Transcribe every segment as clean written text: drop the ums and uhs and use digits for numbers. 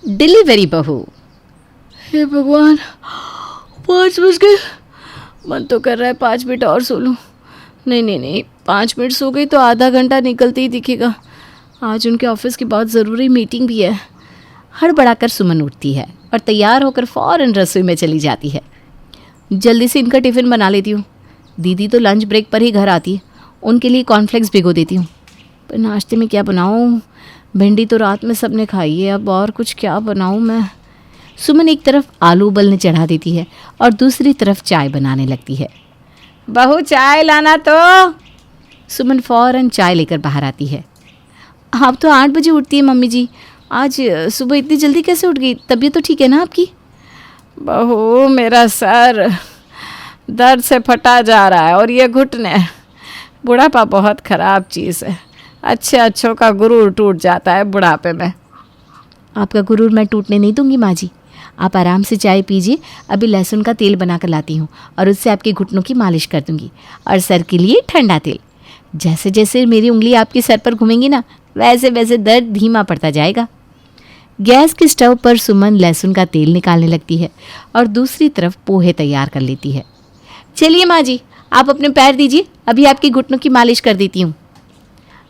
Delivery बहू। हे भगवान, 5 बज गए। मन तो कर रहा है 5 मिनट और सो लूँ। नहीं, 5 मिनट सो गई तो आधा घंटा निकलते ही दिखेगा। आज उनके ऑफिस की बहुत ज़रूरी मीटिंग भी है। हड़बड़ाकर सुमन उठती है और तैयार होकर फ़ौरन रसोई में चली जाती है। जल्दी से इनका टिफ़िन बना लेती हूँ। दीदी तो लंच ब्रेक पर ही घर आती है, उनके लिए कॉर्नफ्लेक्स भिगो देती हूँ। पर नाश्ते में क्या बनाऊँ? भिंडी तो रात में सबने खाई है, अब और कुछ क्या बनाऊँ मैं? सुमन एक तरफ आलू उबलने चढ़ा देती है और दूसरी तरफ चाय बनाने लगती है। बहू चाय लाना तो। सुमन फ़ौरन चाय लेकर बाहर आती है। आप तो 8 बजे उठती है मम्मी जी, आज सुबह इतनी जल्दी कैसे उठ गई? तबीयत तो ठीक है ना आपकी? बहू, मेरा सर दर्द से फटा जा रहा है और ये घुटने। बुढ़ापा बहुत ख़राब चीज़ है। अच्छों का गुरूर टूट जाता है बुढ़ापे में। आपका गुरूर मैं टूटने नहीं दूंगी माँ जी। आप आराम से चाय पीजिए, अभी लहसुन का तेल बना कर लाती हूँ और उससे आपके घुटनों की मालिश कर दूंगी। और सर के लिए ठंडा तेल। जैसे जैसे मेरी उंगली आपके सर पर घूमेंगी ना, वैसे वैसे दर्द धीमा पड़ता जाएगा। गैस के स्टोव पर सुमन लहसुन का तेल निकालने लगती है और दूसरी तरफ पोहे तैयार कर लेती है। चलिए माँ जी, आप अपने पैर दीजिए, अभी आपके घुटनों की मालिश कर देती हूँ।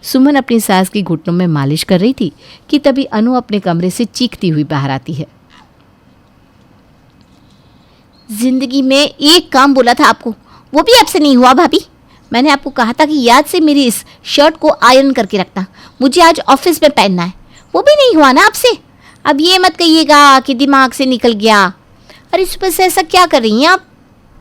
सुमन अपनी सास की घुटनों में मालिश कर रही थी कि तभी अनु अपने कमरे से चीखती हुई बाहर आती है। जिंदगी में एक काम बोला था आपको, वो भी आपसे नहीं हुआ भाभी। मैंने आपको कहा था कि याद से मेरी इस शर्ट को आयरन करके रखना, मुझे आज ऑफिस में पहनना है। वो भी नहीं हुआ ना आपसे। अब ये मत कहिएगा कि दिमाग से निकल गया। अरे सुबह से ऐसा क्या कर रही हैं आप?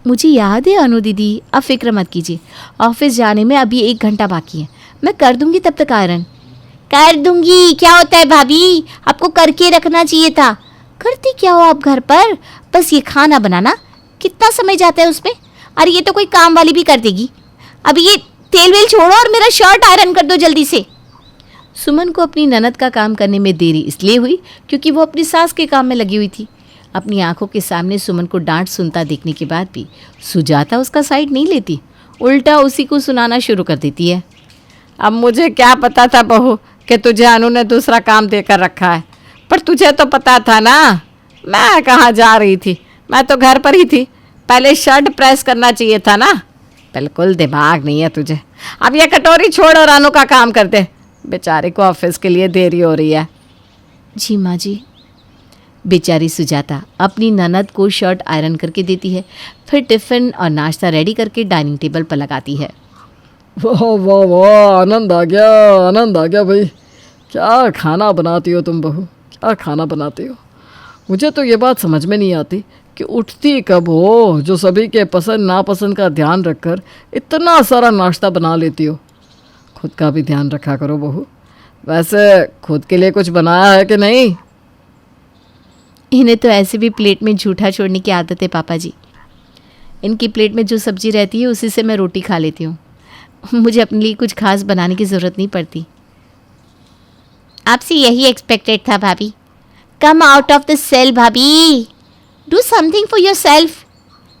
मुझे याद है अनु दीदी, आप फिक्र मत कीजिए। ऑफिस जाने में अभी 1 घंटा बाकी है, मैं कर दूंगी तब तक आयरन। कर दूंगी क्या होता है भाभी, आपको करके रखना चाहिए था। करती क्या हो आप घर पर? बस ये खाना बनाना, कितना समय जाता है उसमें? अरे ये तो कोई काम वाली भी कर देगी। अभी ये तेल वेल छोड़ो और मेरा शर्ट आयरन कर दो जल्दी से। सुमन को अपनी ननद का काम करने में देरी इसलिए हुई क्योंकि वो अपनी सास के काम में लगी हुई थी। अपनी आंखों के सामने सुमन को डांट सुनता देखने के बाद भी सुजाता उसका साइड नहीं लेती, उल्टा उसी को सुनाना शुरू कर देती है। अब मुझे क्या पता था बहू कि तुझे अनु ने दूसरा काम देकर रखा है, पर तुझे तो पता था ना। मैं कहाँ जा रही थी, मैं तो घर पर ही थी। पहले शर्ट प्रेस करना चाहिए था ना। बिल्कुल दिमाग नहीं है तुझे। अब ये कटोरी छोड़ और अनु का काम कर दे, बेचारे को ऑफिस के लिए देरी हो रही है। जी माँ जी। बेचारी सुजाता अपनी ननद को शर्ट आयरन करके देती है, फिर टिफ़िन और नाश्ता रेडी करके डाइनिंग टेबल पर लगाती है। वाह वाह वाह, आनंद आ गया भाई। क्या खाना बनाती हो तुम बहू, क्या खाना बनाती हो। मुझे तो ये बात समझ में नहीं आती कि उठती कब हो जो सभी के पसंद नापसंद का ध्यान रखकर इतना सारा नाश्ता बना लेती हो। खुद का भी ध्यान रखा करो बहू। वैसे खुद के लिए कुछ बनाया है कि नहीं? इन्हें तो ऐसे भी प्लेट में झूठा छोड़ने की आदत है पापा जी। इनकी प्लेट में जो सब्जी रहती है उसी से मैं रोटी खा लेती हूँ। मुझे अपने लिए कुछ खास बनाने की ज़रूरत नहीं पड़ती। आपसे यही एक्सपेक्टेड था भाभी। Come out of the cell भाभी, do something for yourself.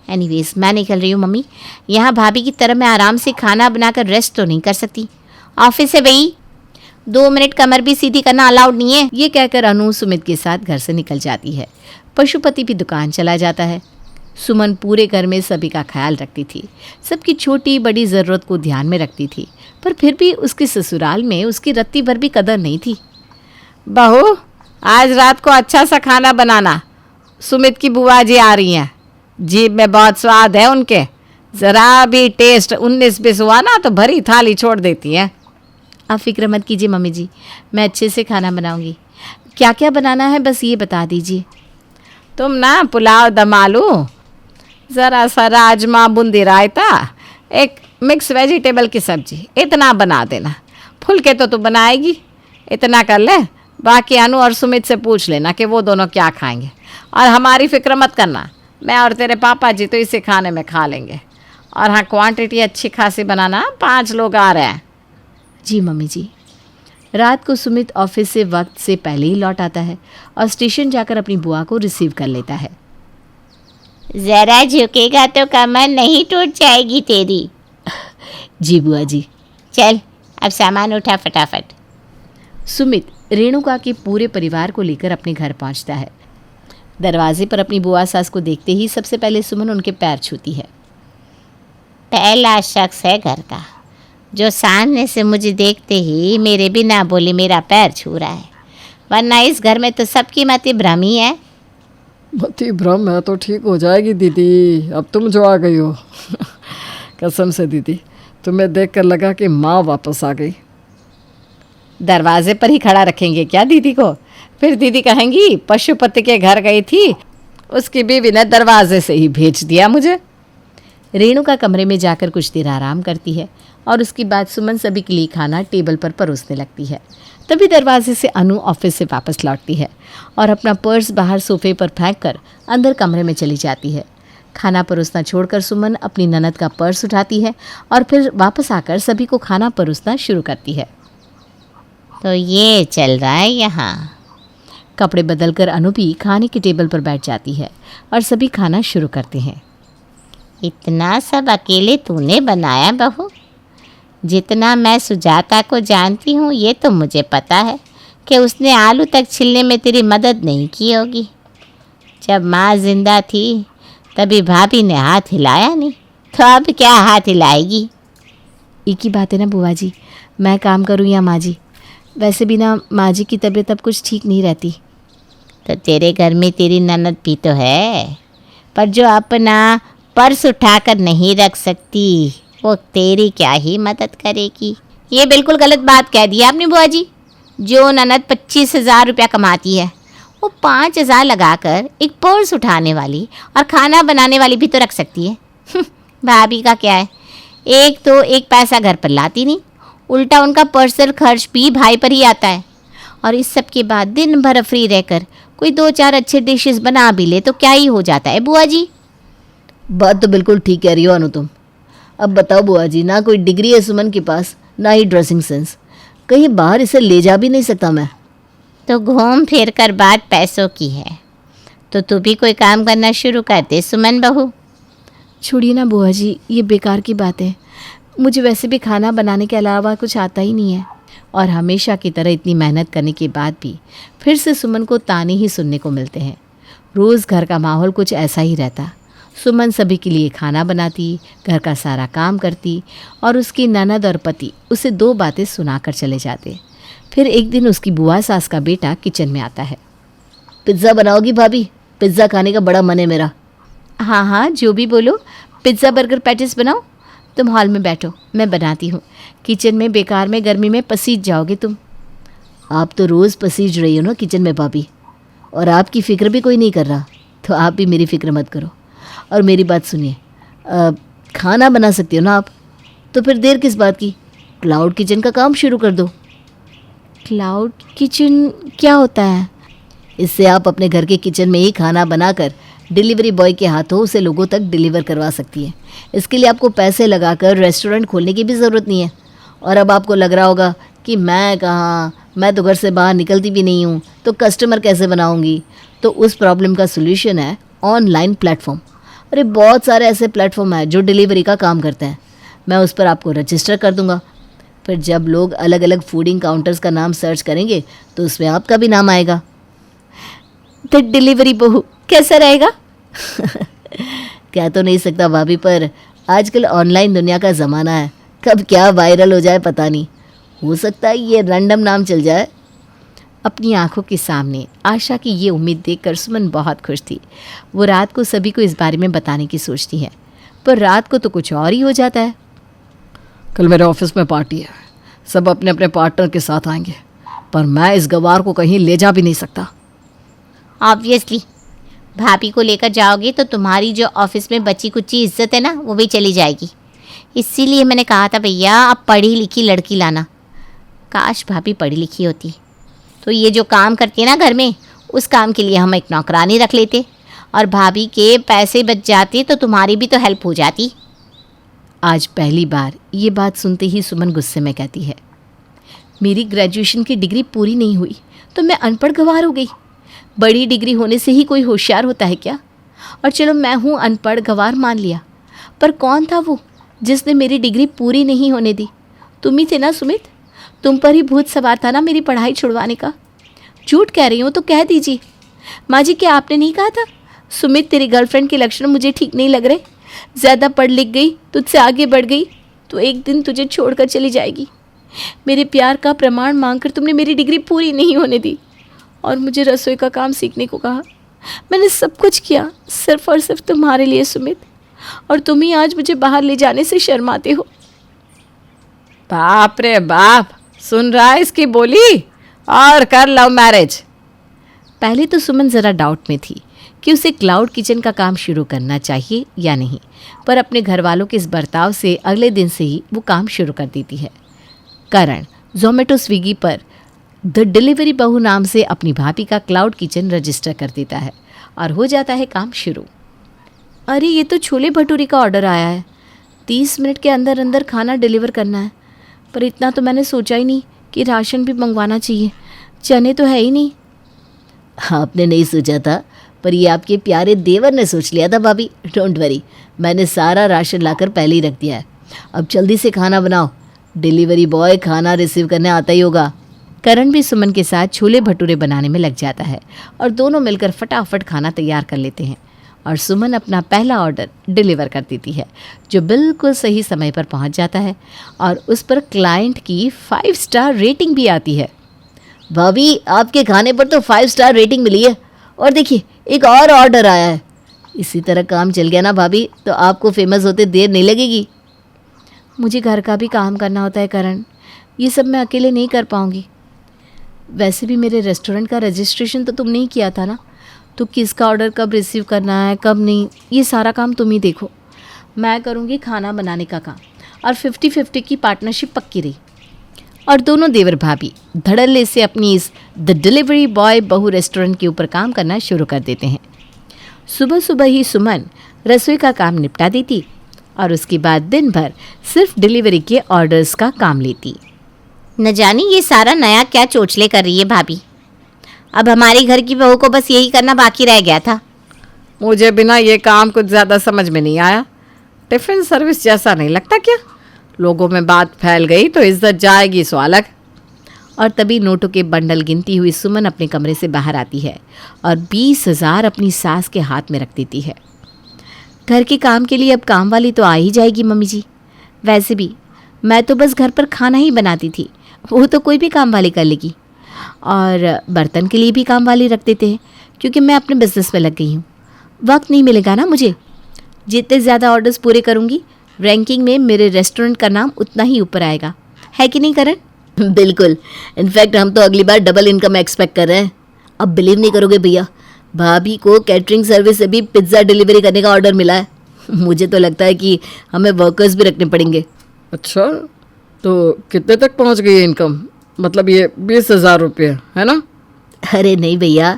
Anyways मैं निकल रही हूँ मम्मी। यहाँ भाभी की तरह मैं आराम से खाना बनाकर रेस्ट तो नहीं कर सकती। ऑफिस है भाई, 2 मिनट कमर भी सीधी करना अलाउड नहीं है। ये कहकर अनु सुमित के साथ घर से निकल जाती है। पशुपति भी दुकान चला जाता है। सुमन पूरे घर में सभी का ख्याल रखती थी, सबकी छोटी बड़ी ज़रूरत को ध्यान में रखती थी, पर फिर भी उसके ससुराल में उसकी रत्ती भर भी कदर नहीं थी। बहू, आज रात को अच्छा सा खाना बनाना। सुमित की बुआ जी आ रही हैं, जीभ में बहुत स्वाद है उनके। ज़रा भी टेस्ट 19-20 हुआ ना तो भरी थाली छोड़ देती हैं। आप फिक्र मत कीजिए मम्मी जी, मैं अच्छे से खाना बनाऊंगी। क्या क्या बनाना है बस ये बता दीजिए। तुम ना पुलाव दम आलू, ज़रा सा राजमा बूंदी रायता, एक मिक्स वेजिटेबल की सब्जी, इतना बना देना। फुलके तो तू बनाएगी, इतना कर ले। बाकी अनु और सुमित से पूछ लेना कि वो दोनों क्या खाएंगे। और हमारी फिक्र मत करना, मैं और तेरे पापा जी तो इसे खाने में खा लेंगे। और हाँ, क्वांटिटी अच्छी खासी बनाना, 5 लोग आ रहे हैं। जी मम्मी जी। रात को सुमित ऑफिस से वक्त से पहले ही लौट आता है और स्टेशन जाकर अपनी बुआ को रिसीव कर लेता है। ज़रा झुकेगा तो कमर नहीं टूट जाएगी तेरी। जी बुआ जी। चल अब सामान उठा फटाफट। सुमित रेणुका के पूरे परिवार को लेकर अपने घर पहुंचता है। दरवाजे पर अपनी बुआ सास को देखते ही सबसे पहले सुमन उनके पैर छूती है। पहला शख्स है घर का जो सामने से मुझे देखते ही मेरे बिना बोले मेरा पैर छू रहा है, वरना इस घर में तो सबकी मति भ्रम ही है। मति भ्रम है तो ठीक हो जाएगी दीदी, अब तुम जो आ गई हो। कसम से दीदी, तुम्हें देखकर लगा कि माँ वापस आ गई। दरवाजे पर ही खड़ा रखेंगे क्या दीदी को? फिर दीदी कहेंगी पशुपति के घर गई थी, उसकी बीवी ने दरवाजे से ही भेज दिया मुझे। रेणुका कमरे में जाकर कुछ देर आराम करती है और उसके बाद सुमन सभी के लिए खाना टेबल पर परोसने लगती है। तभी दरवाजे से अनु ऑफिस से वापस लौटती है और अपना पर्स बाहर सोफे पर फेंक कर अंदर कमरे में चली जाती है। खाना परोसना छोड़कर सुमन अपनी ननद का पर्स उठाती है और फिर वापस आकर सभी को खाना परोसना शुरू करती है। तो ये चल रहा है यहाँ। कपड़े बदलकर अनु भी खाने की टेबल पर बैठ जाती है और सभी खाना शुरू करते हैं। इतना सब अकेले तूने बनाया बहू? जितना मैं सुजाता को जानती हूँ ये तो मुझे पता है कि उसने आलू तक छिलने में तेरी मदद नहीं की होगी। जब माँ जिंदा थी तभी भाभी ने हाथ हिलाया नहीं, तो अब क्या हाथ हिलाएगी? एक ही बात है ना बुआ जी, मैं काम करूँ या माँ जी? वैसे भी ना माँ जी की तबीयत अब कुछ ठीक नहीं रहती। तो तेरे घर में तेरी ननद भी तो है, पर जो अपना पर्स उठाकर नहीं रख सकती वो तेरी क्या ही मदद करेगी। ये बिल्कुल गलत बात कह दी आपने बुआ जी। जो ननद 25,000 रुपया कमाती है वो 5,000 लगाकर एक पर्स उठाने वाली और खाना बनाने वाली भी तो रख सकती है। भाभी का क्या है, एक तो एक पैसा घर पर लाती नहीं, उल्टा उनका पर्सनल खर्च भी भाई पर ही आता है। और इस सब के बाद दिन भर फ्री रहकर कोई 2-4 अच्छे डिशेस बना भी ले तो क्या ही हो जाता है बुआ जी। बात तो बिल्कुल ठीक कह रही हो अनु तुम। अब बताओ बुआ जी, ना कोई डिग्री है सुमन के पास, ना ही ड्रेसिंग सेंस, कहीं बाहर इसे ले जा भी नहीं सकता मैं। तो घूम फिर कर बात पैसों की है, तो तू भी कोई काम करना शुरू कर दे सुमन बहू। छोड़िए ना बुआ जी, ये बेकार की बात है। मुझे वैसे भी खाना बनाने के अलावा कुछ आता ही नहीं है। और हमेशा की तरह इतनी मेहनत करने के बाद भी फिर से सुमन को ताने ही सुनने को मिलते हैं। रोज़ घर का माहौल कुछ ऐसा ही रहता। सुमन सभी के लिए खाना बनाती, घर का सारा काम करती और उसकी ननद और पति उसे 2 बातें सुनाकर चले जाते। फिर एक दिन उसकी बुआ सास का बेटा किचन में आता है। पिज़्ज़ा बनाओगी भाभी? पिज़्ज़ा खाने का बड़ा मन है मेरा। हाँ हाँ, जो भी बोलो। पिज़्ज़ा बर्गर पैटिस बनाओ। तुम हॉल में बैठो, मैं बनाती हूँ। किचन में बेकार में गर्मी में पसीज जाओगे तुम। आप तो रोज़ पसीज रही हो ना किचन में भाभी, और आपकी फ़िक्र भी कोई नहीं कर रहा, तो आप भी मेरी फ़िक्र मत करो। और मेरी बात सुनिए, खाना बना सकती हो ना आप, तो फिर देर किस बात की, क्लाउड किचन का काम शुरू कर दो। क्लाउड किचन क्या होता है? इससे आप अपने घर के किचन में ही खाना बनाकर डिलीवरी बॉय के हाथों उसे लोगों तक डिलीवर करवा सकती है। इसके लिए आपको पैसे लगाकर रेस्टोरेंट खोलने की भी ज़रूरत नहीं है। और अब आपको लग रहा होगा कि मैं कहाँ, मैं तो घर से बाहर निकलती भी नहीं हूँ, तो कस्टमर कैसे बनाऊँगी? तो उस प्रॉब्लम का सोल्यूशन है ऑनलाइन प्लेटफॉर्म। अरे बहुत सारे ऐसे प्लेटफॉर्म हैं जो डिलीवरी का काम करते हैं। मैं उस पर आपको रजिस्टर कर दूँगा। फिर जब लोग अलग अलग फूडिंग काउंटर्स का नाम सर्च करेंगे तो उसमें आपका भी नाम आएगा। तो डिलीवरी बहू कैसा रहेगा? कह तो नहीं सकता भाभी, पर आजकल ऑनलाइन दुनिया का ज़माना है, कब क्या वायरल हो जाए पता नहीं। हो सकता है ये रैंडम नाम चल जाए। अपनी आंखों के सामने आशा की ये उम्मीद देखकर सुमन बहुत खुश थी। वो रात को सभी को इस बारे में बताने की सोचती है, पर रात को तो कुछ और ही हो जाता है। कल मेरे ऑफिस में पार्टी है, सब अपने अपने पार्टनर के साथ आएंगे, पर मैं इस गवार को कहीं ले जा भी नहीं सकता। ऑब्वियसली भाभी को लेकर जाओगे तो तुम्हारी जो ऑफिस में बची कुची इज्जत है ना वो भी चली जाएगी। इसीलिए मैंने कहा था भैया आप पढ़ी लिखी लड़की लाना। काश भाभी पढ़ी लिखी होती तो ये जो काम करती है ना घर में, उस काम के लिए हम एक नौकरानी रख लेते और भाभी के पैसे बच जाते तो तुम्हारी भी तो हेल्प हो जाती। आज पहली बार ये बात सुनते ही सुमन गुस्से में कहती है, मेरी ग्रेजुएशन की डिग्री पूरी नहीं हुई तो मैं अनपढ़ गंवार हो गई। बड़ी डिग्री होने से ही कोई होशियार होता है क्या? और चलो मैं हूँ अनपढ़ गंवार मान लिया, पर कौन था वो जिसने मेरी डिग्री पूरी नहीं होने दी? तुम ही थे ना सुमित? तुम पर ही भूत सवार था ना मेरी पढ़ाई छुड़वाने का। झूठ कह रही हूँ तो कह दीजिए। माँ जी, क्या आपने नहीं कहा था सुमित तेरी गर्लफ्रेंड के लक्षण मुझे ठीक नहीं लग रहे, ज़्यादा पढ़ लिख गई, तुझसे आगे बढ़ गई तो एक दिन तुझे छोड़कर चली जाएगी। मेरे प्यार का प्रमाण मांगकर तुमने मेरी डिग्री पूरी नहीं होने दी और मुझे रसोई का काम सीखने को कहा। मैंने सब कुछ किया सिर्फ और सिर्फ तुम्हारे लिए सुमित, और तुम ही आज मुझे बाहर ले जाने से शर्माते हो। बाप रे बाप, सुन रहा है इसकी बोली? और कर लव मैरिज। पहले तो सुमन ज़रा डाउट में थी कि उसे क्लाउड किचन का काम शुरू करना चाहिए या नहीं, पर अपने घर वालों के इस बर्ताव से अगले दिन से ही वो काम शुरू कर देती है। करण जोमेटो स्विगी पर द डिलीवरी बहू नाम से अपनी भाभी का क्लाउड किचन रजिस्टर कर देता है और हो जाता है काम शुरू। अरे ये तो छोले भटूरे का ऑर्डर आया है, 30 मिनट के अंदर अंदर खाना डिलीवर करना है। पर इतना तो मैंने सोचा ही नहीं कि राशन भी मंगवाना चाहिए, चने तो है ही नहीं। आपने नहीं सोचा था, पर ये आपके प्यारे देवर ने सोच लिया था भाभी। डोंट वरी, मैंने सारा राशन लाकर पहले ही रख दिया है। अब जल्दी से खाना बनाओ, डिलीवरी बॉय खाना रिसीव करने आता ही होगा। करण भी सुमन के साथ छोले भटूरे बनाने में लग जाता है और दोनों मिलकर फटाफट खाना तैयार कर लेते हैं और सुमन अपना पहला ऑर्डर डिलीवर कर देती है, जो बिल्कुल सही समय पर पहुंच जाता है और उस पर क्लाइंट की 5 स्टार रेटिंग भी आती है। भाभी, आपके खाने पर तो 5 स्टार रेटिंग मिली है, और देखिए एक और ऑर्डर आया है। इसी तरह काम चल गया ना भाभी, तो आपको फेमस होते देर नहीं लगेगी। मुझे घर का भी काम करना होता है करण, ये सब मैं अकेले नहीं कर पाऊँगी। वैसे भी मेरे रेस्टोरेंट का रजिस्ट्रेशन तो तुमने ही किया था ना, तो किसका ऑर्डर कब रिसीव करना है कब नहीं, ये सारा काम तुम ही देखो। मैं करूँगी खाना बनाने का काम, और 50-50 की पार्टनरशिप पक्की रही। और दोनों देवर भाभी धड़ल्ले से अपनी इस द डिलीवरी बॉय बहू रेस्टोरेंट के ऊपर काम करना शुरू कर देते हैं। सुबह सुबह ही सुमन रसोई का काम निपटा देती और उसके बाद दिन भर सिर्फ डिलीवरी के ऑर्डर्स का काम लेती। न जानी ये सारा नया क्या चोचले कर रही है भाभी। अब हमारे घर की बहू को बस यही करना बाकी रह गया था। मुझे बिना ये काम कुछ ज़्यादा समझ में नहीं आया। टिफ़िन सर्विस जैसा नहीं लगता क्या? लोगों में बात फैल गई तो इज्जत जाएगी सो अलग। और तभी नोटों के बंडल गिनती हुई सुमन अपने कमरे से बाहर आती है और 20,000 अपनी सास के हाथ में रख देती है। घर के काम के लिए अब काम वाली तो आ ही जाएगी मम्मी जी। वैसे भी मैं तो बस घर पर खाना ही बनाती थी, वो तो कोई भी काम वाली कर लेगी। और बर्तन के लिए भी काम वाली रख देते हैं, क्योंकि मैं अपने बिजनेस में लग गई हूँ। वक्त नहीं मिलेगा ना मुझे। जितने ज़्यादा ऑर्डर्स पूरे करूँगी, रैंकिंग में मेरे रेस्टोरेंट का नाम उतना ही ऊपर आएगा, है कि नहीं करण? बिल्कुल, इनफैक्ट हम तो अगली बार डबल इनकम एक्सपेक्ट कर रहे हैं। अब बिलीव नहीं करोगे भैया, भाभी को कैटरिंग सर्विस से भी पिज्ज़ा डिलीवरी करने का ऑर्डर मिला है। मुझे तो लगता है कि हमें वर्कर्स भी रखने पड़ेंगे। अच्छा, तो कितने तक पहुंच गई है इनकम? मतलब ये 20,000 रुपये है ना? अरे नहीं भैया,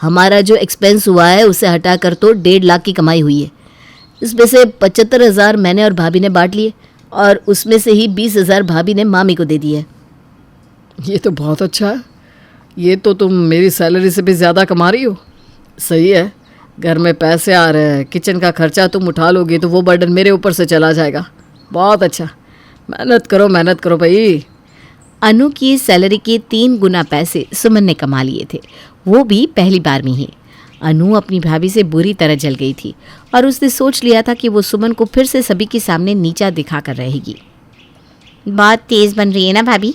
हमारा जो एक्सपेंस हुआ है उसे हटाकर तो 1.5 लाख की कमाई हुई है। इसमें से 75,000 मैंने और भाभी ने बांट लिए, और उसमें से ही 20,000 भाभी ने मामी को दे दिए। ये तो बहुत अच्छा है। ये तो तुम मेरी सैलरी से भी ज़्यादा कमा रही हो। सही है, घर में पैसे आ रहे हैं, किचन का खर्चा तुम उठा लोगी तो वो बर्डन मेरे ऊपर से चला जाएगा। बहुत अच्छा, मेहनत करो भाई। अनु की सैलरी के 3 गुना पैसे सुमन ने कमा लिए थे, वो भी पहली बार में ही। अनु अपनी भाभी से बुरी तरह जल गई थी और उसने सोच लिया था कि वो सुमन को फिर से सभी के सामने नीचा दिखा कर रहेगी। बहुत तेज़ बन रही है ना भाभी।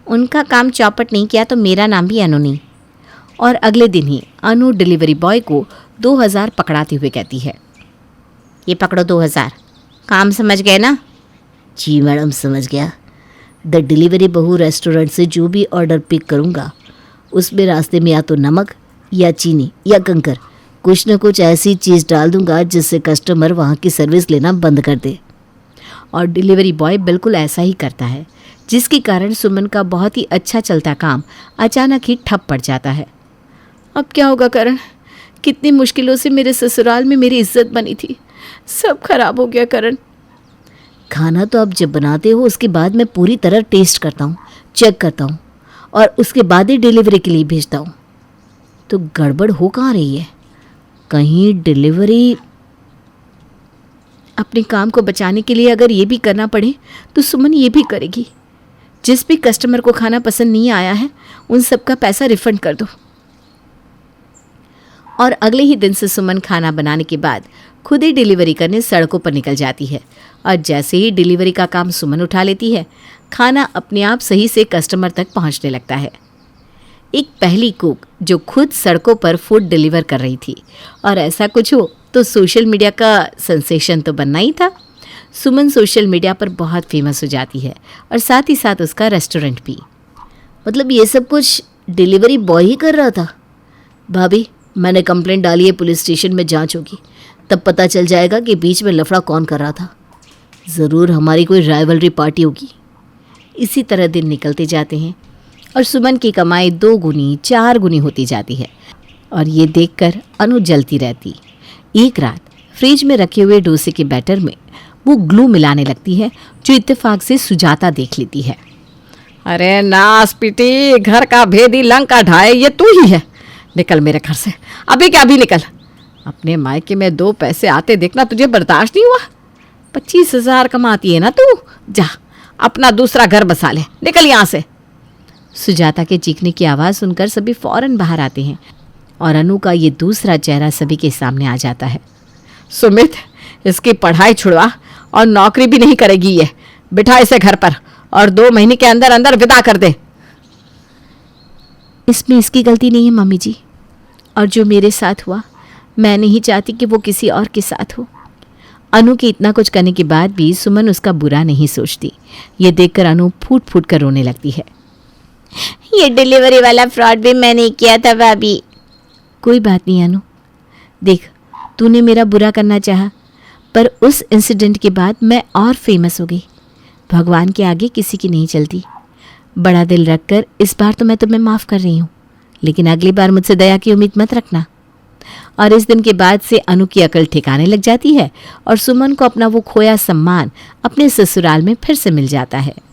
उनका काम चौपट नहीं किया तो मेरा नाम भी अनु नहीं। और अगले दिन ही अनु डिलीवरी बॉय को 2,000 पकड़ाते हुए कहती है, ये पकड़ो 2,000। काम समझ गए ना? जी मैडम, समझ गया। द डिलीवरी बहू रेस्टोरेंट से जो भी ऑर्डर पिक करूँगा उसमें रास्ते में या तो नमक या चीनी या कंकर, कुछ न कुछ ऐसी चीज़ डाल दूंगा जिससे कस्टमर वहाँ की सर्विस लेना बंद कर दे। और डिलीवरी बॉय बिल्कुल ऐसा ही करता है, जिसके कारण सुमन का बहुत ही अच्छा चलता काम अचानक ही ठप पड़ जाता है। अब क्या होगा करण? कितनी मुश्किलों से मेरे ससुराल में मेरी इज्जत बनी थी, सब खराब हो गया करण। खाना तो आप जब बनाते हो उसके बाद मैं पूरी तरह टेस्ट करता हूँ, चेक करता हूँ, और उसके बाद ही डिलीवरी के लिए भेजता हूँ। तो गड़बड़ हो कहाँ रही है? कहीं डिलीवरी... अपने काम को बचाने के लिए अगर ये भी करना पड़े तो सुमन ये भी करेगी। जिस भी कस्टमर को खाना पसंद नहीं आया है उन सब का पैसा रिफंड कर दो। और अगले ही दिन से सुमन खाना बनाने के बाद खुद ही डिलीवरी करने सड़कों पर निकल जाती है। और जैसे ही डिलीवरी का काम सुमन उठा लेती है, खाना अपने आप सही से कस्टमर तक पहुंचने लगता है। एक पहली कुक जो खुद सड़कों पर फूड डिलीवर कर रही थी, और ऐसा कुछ हो तो सोशल मीडिया का सेंसेशन तो बनना ही था। सुमन सोशल मीडिया पर बहुत फेमस हो जाती है और साथ ही साथ उसका रेस्टोरेंट भी। मतलब ये सब कुछ डिलीवरी बॉय ही कर रहा था? भाभी, मैंने कंप्लेंट डाली है, पुलिस स्टेशन में जांच होगी, तब पता चल जाएगा कि बीच में लफड़ा कौन कर रहा था। ज़रूर हमारी कोई राइवलरी पार्टी होगी। इसी तरह दिन निकलते जाते हैं और सुमन की कमाई 2 गुनी 4 गुनी होती जाती है। और ये देखकर अनु जलती रहती। एक रात फ्रिज में रखे हुए डोसे के बैटर में वो ग्लू मिलाने लगती है, जो इत्तेफाक से सुजाता देख लेती है। अरे नास पीटी, घर का भेदी लंका ढाए ये तू ही है। निकल मेरे घर से, अभी क्या अभी निकल। अपने मायके में 2 पैसे आते देखना तुझे बर्दाश्त नहीं हुआ? 25,000 कमाती है ना तू, जा अपना दूसरा घर बसा ले, निकल यहाँ से। सुजाता के चीखने की आवाज़ सुनकर सभी फौरन बाहर आते हैं और अनु का ये दूसरा चेहरा सभी के सामने आ जाता है। सुमित, इसकी पढ़ाई छुड़वा और नौकरी भी नहीं करेगी ये। बिठा इसे घर पर और 2 महीने के अंदर अंदर विदा कर दे। इसमें इसकी गलती नहीं है मम्मी जी, और जो मेरे साथ हुआ मैं नहीं चाहती कि वो किसी और के साथ हो। अनु के इतना कुछ करने के बाद भी सुमन उसका बुरा नहीं सोचती। ये देखकर अनु फूट फूट कर रोने लगती है। ये डिलीवरी वाला फ्रॉड भी मैंने किया था भाभी। कोई बात नहीं अनु, देख तूने मेरा बुरा करना चाहा, पर उस इंसिडेंट के बाद मैं और फेमस हो गई। भगवान के आगे किसी की नहीं चलती। बड़ा दिल रखकर इस बार तो मैं तुम्हें माफ़ कर रही हूँ, लेकिन अगली बार मुझसे दया की उम्मीद मत रखना। और इस दिन के बाद से अनु की अकल ठिकाने लग जाती है और सुमन को अपना वो खोया सम्मान अपने ससुराल में फिर से मिल जाता है।